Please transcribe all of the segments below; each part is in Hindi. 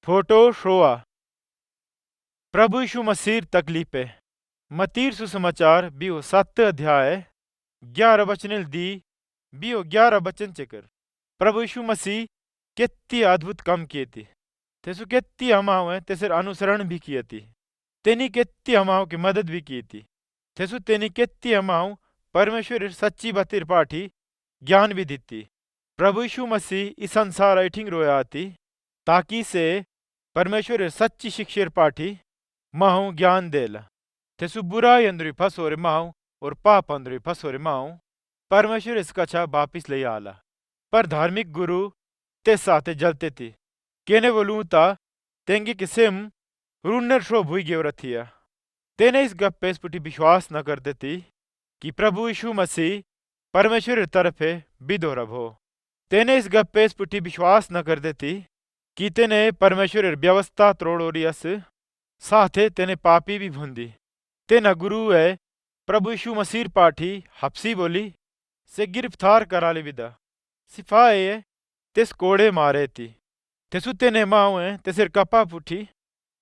फोटो शोआ प्रभु यीशु मसीह तकलीफे मतीर सुसमाचार बियो 7 अध्याय 11 वचन दी बियो 11 वचन चेकर प्रभु यीशु मसीह कितनी अद्भुत काम किए थी तेसु कितनी हमाओं तेसर अनुसरण भी किए थी तेनी कितनी हमाओं की मदद भी की थी तेसु तेनी कितनी हमाओं परमेश्वर सच्ची बातिर पाठी ज्ञान भी दी प्रभु यीशु मसीह इस संसार ऐठिंग रोया थी ताकि से परमेश्वर सच्ची शिक्षर पाठी माहू ज्ञान देला तेसु बुराई अंदरी फसोरे माहू और पाप अंदरी फसोरे माहू परमेश्वर इसका छा वापिस ले आला पर धार्मिक गुरु ते साथे जलते थी केने बोलूं ता तेंगे किसिम रूनर शो भूई गेवरथिया तेने इस गप्पे पुटी विश्वास न कर देती कि प्रभु यीशु मसीह परमेश्वर तरफे बिदोरब हो तेने इस गप्पे पुटी विश्वास न कर देती कि तेने परमेश्वर व्यवस्था त्रोड़ोरियस साथे तेने पापी भी भूंदी तेना गुरु है प्रभु यीशु मसीह पाठी हपसी बोली से गिरफ्तार करा ले विदा सिपाही तेस कोड़े मारे थी तेसु तेने माओ तेसर कपा पुठी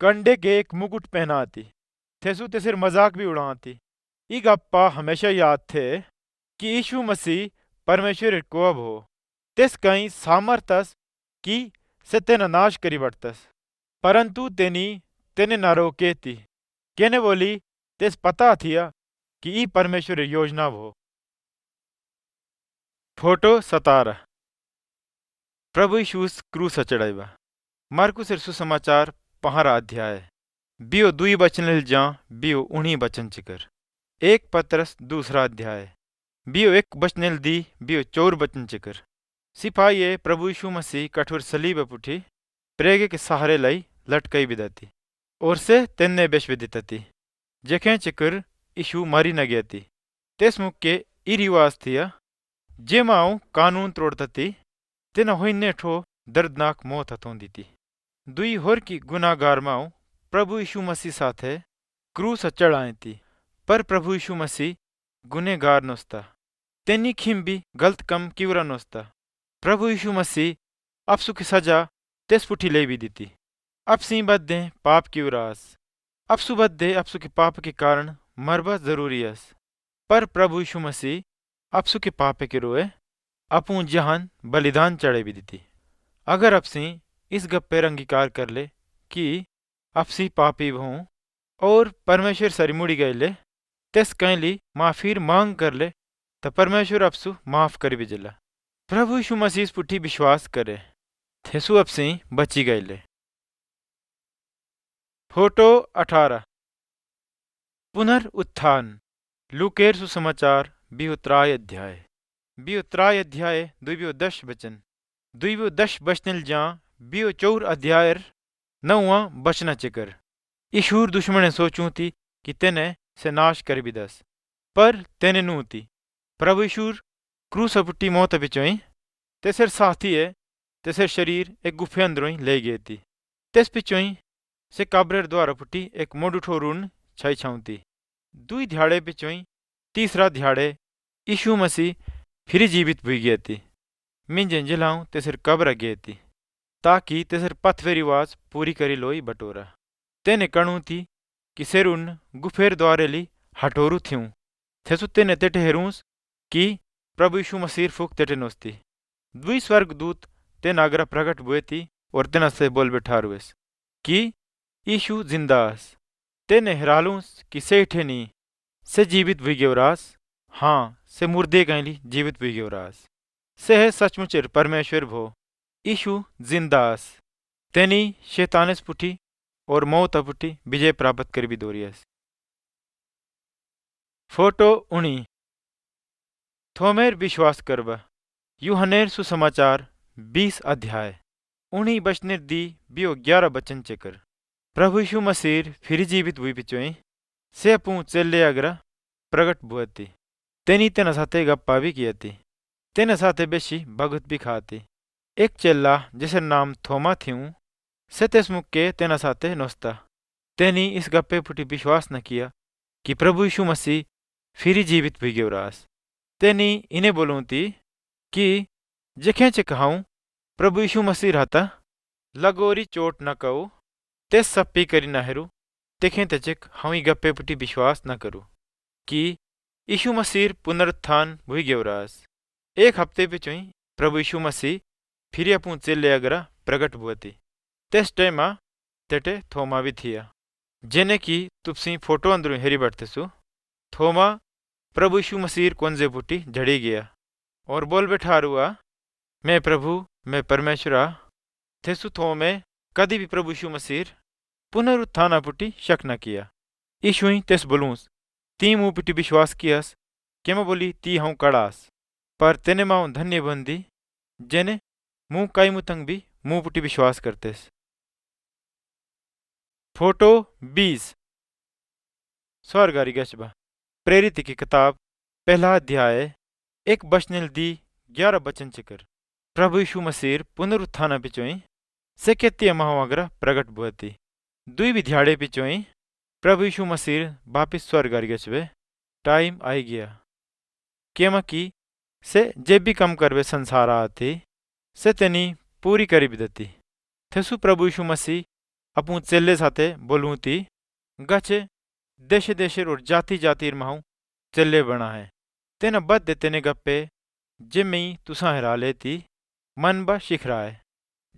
कंडे के एक मुकुट पहनाती तेसु तेसर मजाक भी उड़ाती ई गप्पा हमेशा याद थे कि यीशु मसीह परमेश्वर को अब हो तेस कहीं सामर्थस की से तेना नाश करी बटतस परंतु तेने ना रोके थी केने बोली तेस पता थिया कि ई परमेश्वर योजना हो फोटो 17 प्रभु यीशु क्रूस चढ़ाइबा मार्कुस सुसमाचार 15 अध्याय बियो 2 वचन जा बियो 19 वचन चिकर 1 पत्रस 2 अध्याय बियो 1 वचन दी बियो 4 वचन चिकर सिपाही प्रभु यीशु मसीह कठोर सलीब पुठी प्रेगे के सहारे लाई लटकई बिदाती और से तेने बेश विदितती जेखें चिकर यीशु मारी न गया थी तेस मुक्के ई रिवाज थिया जे माओ कानून तोड़ती तेना होइने ठो दर्दनाक मौत हथोंदी थी दुई होर की गुनाहगार माओ प्रभु यीशु मसीह साथे क्रूस चढ़ाए थी पर प्रभु यीशु मसीह गुनेगार नोस्ता तेनी खिम भी गलत कम किवरा नोस्ता प्रभु यीशु मसीह अपसु की सजा तेस पुठी ले भी दी थी अब सी बद्दे पाप की उरास अपसु बद्दे अपसु के पाप के कारण मरबा जरूरी है पर प्रभु यीशु मसीह अपसु के पाप के रोए अपू जहान बलिदान चढ़े भी दी थी अगर अपसी इस गप्पे अंगीकार कर ले कि अपसी पापी हों और परमेश्वर सरी मुड़ी गए ले तेस कैली माफीर मांग कर ले तो परमेश्वर अपसु माफ कर भी जिला प्रभु यीशु मसीह पुठी विश्वास करे थेसु अपसी बची गए ले फोटो 18 पुनरुत्थान लूकेर सुसमाचार बिहुत्राय अध्याय 2 10 वचन 2 10 वचन जा बियो 4 अध्याय 9 बचना चिकर ईशूर दुश्मने सोचूं थी कि तेने से नाश कर भी दस पर तेने नू थी प्रभु ईशूर क्रूस पुट्टी मौत बिचोई तेसर साथी है तेसर शरीर एक गुफे अंदरों ले गए थी तेस पिचोई से काबरेर द्वारा पुटी एक मोडूठो रून छाई छाऊंती 2 ध्याड़े पिचोई 3 ध्याड़े यीशु मसीह फिर जीवित हुई गई थी मिंजे जिलाऊं तेसर कब्र गए थी ताकि तेसर पथवे रिवाज पूरी करी लोई बटोरा तेने कणु थी कि सेरून गुफेर द्वारे ली हटोरू थ्यूं थेसु तेने तेटे हेरूस कि प्रभु यीशु मसीह फूक तेटे नोस्ती 2 स्वर्गदूत तेन आगरा प्रकट हुए थी और तेना से बोल बैठारुएस कि यीशु जिंदास तेने हेरालूस कि से ठेनी से जीवित हुई गेवरास हाँ से मुर्दे गैली जीवित हुई गेवरास से है सचमुचेर परमेश्वर भो यीशु जिंदास तेनी शैतानस पुठी और मौत पुठी विजय प्राप्त कर भी दोरियस फोटो 19 थोमेर विश्वास करबा यूहन्नेर सुसमाचार 20 अध्याय 19 वचन दी बियो 11 वचन चेकर प्रभु यीशु मसीह फिर जीवित हुई पिचोई से अपू चेले अगरा प्रकट बुआती तेनी तेना साथे गप्पा भी किया थी तेना साथे बेशी भगत भी खाती एक चेला जिसर नाम थोमा थ्यूं से तेस मुक्के तेना साथे नोस्ता तेनी इस गप्पे पुटी विश्वास न किया कि प्रभु यीशु मसीह फिर जीवित हुई गेवरास तेनी इन्हें बोलूं थी कि जेखें चे कहाऊं प्रभु यीशु मसीह रहता लगोरी चोट न कहो तेस सप्पी करी न हेरू तेखें तचक हाई गप्पे पुटी विश्वास न करू कि यीशु मसीह पुनरुत्थान भुई गेवरास। एक हफ्ते पिछुई प्रभु यीशु मसीह फिर अपूं चेले अगरा प्रगट हुआती। तेस टाइमा तेटे थोमा भी थिया जेने की तुपसी फोटो अंदरू हेरी बैठतेसु। थोमा प्रभु यीशु मसीह कोंजे पुटी झड़ी गया और बोल बैठा रुआ, मैं प्रभु मैं परमेश्वरा। थेसु थोमे कदी भी प्रभु यीशु मसीह पुनरुत्थाना पुटी शक न किया। यीशु ही तेस बोलूस ती मुँह पिटी विश्वास कियास के मैं बोली ती हूँ कड़ास। पर तेने माऊ धन्य बंदी जेने मुँह काई मुतंग भी मुँह पुटी विश्वास करतेस। फोटो 20 स्वर्गारी गशबा प्रेरित की किताब पहला अध्याय एक बचनल दी 11 बचन चिकर। प्रभु यीशु मसीह पुनरुत्थान पिचोई से केत्ती महावग्र प्रगट बुअती। दुई भी ध्याड़े पिचोई प्रभु यीशु मसीह वापिस स्वर्गारी गशबे टाइम आई गया केमा की से जे भी कम करवे संसार आती से तेनी पूरी करी बिदती। थेसु प्रभु यीशु मसीह अपूं चेले साथे बोलूती गचे देशे देशे और जाति जातिर माहू चेले बना है तेना बद तेने गप्पे जे मई तुसा हरा लेती मन बा शिख रहा है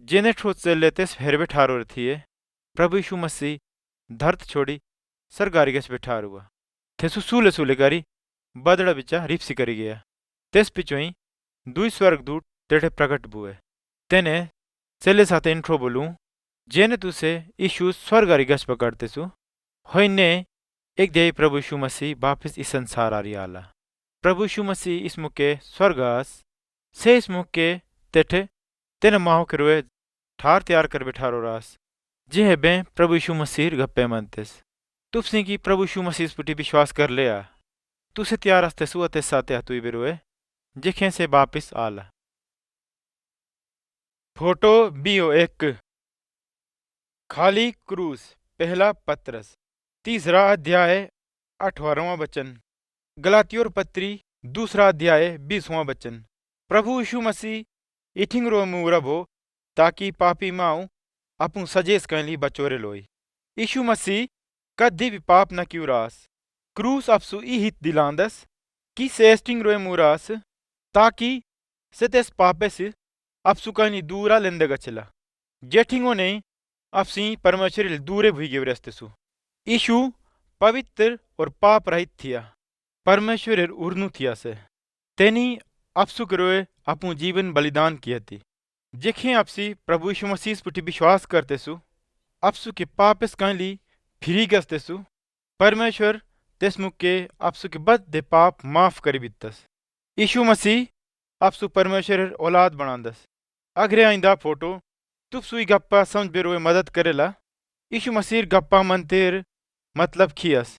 जेने ठो चेले तेस फेर बैठारो थिए। प्रभु यीशु मसीह धरत छोड़ी सरगारी गच बैठार हुआ थेसु सूले सूले करी बदड़ा बिचा रिप्सी करी गया। तेस पिछोई दुई स्वर्गदूत तेठे प्रकट बुए तेने चेले साथे इंट्रो बोलूं जेने तुसे यीशु स्वर्गारी गच पकड़तेसु होइने एक दे प्रभु यीशु मसीह वापिस इस संसार आ आला। प्रभु यीशु मसीह इस मुके स्वर्गास से इस मुके तेठे तेने माहो के रुए ठार तैयार कर बैठारो रास जे बे प्रभु यीशु मसीह गप्पे मनतेस। तुपसी की प्रभु यीशु मसीह पुटी विश्वास कर लिया तुसे तैयार हस्ते सुअते साथे हतुई बिरुए जिखे से वापिस आला। फोटो बियो एक खाली क्रूस पहला पत्रस तीसरा अध्याय 18वां वचन गलातियोर पत्री दूसरा अध्याय 20वां वचन। प्रभु यीशु मसीह इठिंग रो मुरब हो ताकि पापी माऊ अपूं सजेस कैली बचोरे लोई। यीशु मसीह कदी भी पाप न क्यों रास क्रूस अपसु ई हित दिलांदस कि सेस्टिंग रोए मुरास ताकि से तेस पापे से अपसु कैली दूरा लेंदे गचला जेठिंगो ने अपसी परमेश्वर दूरे भुई गेवरेस्तसु। यीशु पवित्र और पाप रहित थिया परमेश्वर उर्नु थिया से तेनी अपसु करोए अपू जीवन बलिदान किया थी जेखे अपसी प्रभु यीशु मसीह पुटी विश्वास करतेसु अपसु के पापस कैली फिरी गसतेसु परमेश्वर तेस मुके अपसु के बद पाप माफ करी बितस। यीशु मसीह अपसु परमेश्वर औलाद बनांदस। अगरे आइंदा फोटो तुप सुई गप्पा समझ बेरोए मदद करेला। यीशु मसीह गप्पा मनतेर मतलब खियस।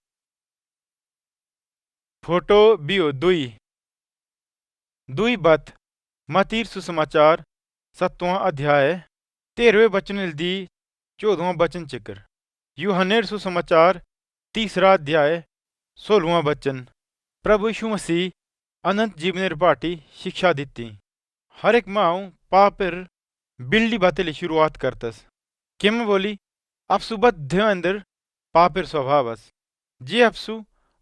फोटो बियो दुई बत मतीर सुसमाचार 7वां अध्याय 13वें वचन दी 14वां वचन चिकर। यूहन्नेर सुसमाचार 3रा अध्याय 16वां वचन। प्रभु यीशु मसीह अनंत जीवनेर पाटी शिक्षा दिती। हर एक माऊ पापर बिल्डी बातेली शुरुआत करतस किम बोली अपसु बद्ध अंदर पापर स्वभावस जे अपसु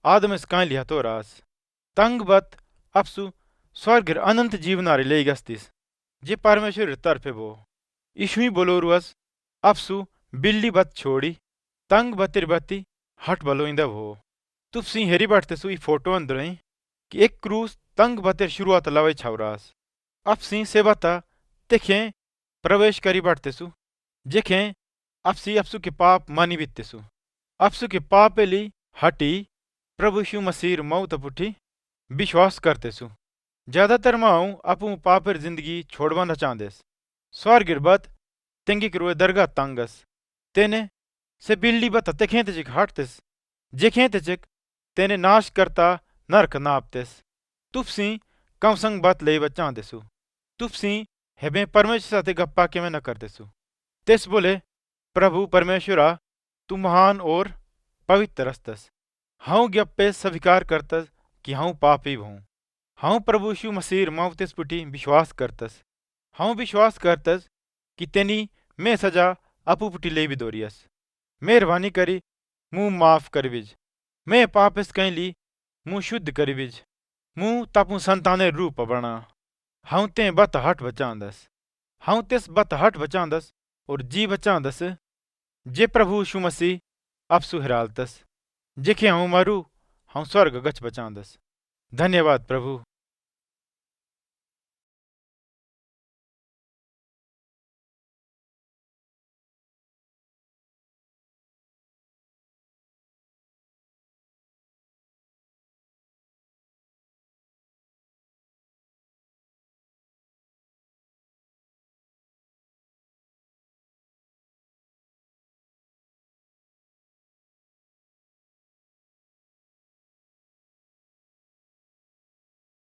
आदमस कां लिया तो रास तंग बत अपसु स्वर्गर अनंत जीवनारे ले गस्तिस जे परमेश्वर तरफे बो। यीशु ही बोलो रुअस अपसु बिल्डी बत छोड़ी तंग बतिर बत्ती हट बलोइंदा हो। तुपसी हेरी बाटते सुई फोटो अंदर कि एक क्रूस तंग बतिर शुरुआत लवे छवरास अपसी सेवता देखें प्रवेश करी बाटतेसु जेखें अपसी अपसु के पाप मानी बीततेसु अपसु के पाप ली हटी प्रभु यीशु मसीह मौत पुठी विश्वास करतेसु। ज्यादातर माऊ अपू पापर जिंदगी छोड़वाना चाहदेस स्वर्गिर बत तेंगी करोए दरगाह तंगस तेने से बिल्ली बत तेखें तजिक हटतेस जेखें तजिक तेने नाश करता नरक नापतेस। तुपसी कम संग बात ले चाहदेसु तुपसी हेबे परमेश्वर साथे गप्पा के में न करतेसु। तेस बोले प्रभु परमेश्वरा तू महान और पवित्र रस्तस हाउ गप्पे स्वीकार करतस कि हाउ पापी हूँ। हाउ प्रभु यीशु मसीह मावतेस पुटी विश्वास करतस हाउ विश्वास करतस कि तेनी मैं सजा आपू पुटी ले भी दोरियस। मेहरबानी करी मुंह माफ कर बिज। मैं पापिस कहीं ली मुंह शुद्ध कर बिज। मुंह तापू संताने रूप बना। हाउ ते बत हट बचांदस। हाउ तिस बत हट बचांदस और जी बचांदस जे प्रभु यीशु मसीह अपसु हिरालतस। जेखे हाउ मरू हाउ स्वर्ग गच बचांदस। धन्यवाद प्रभु।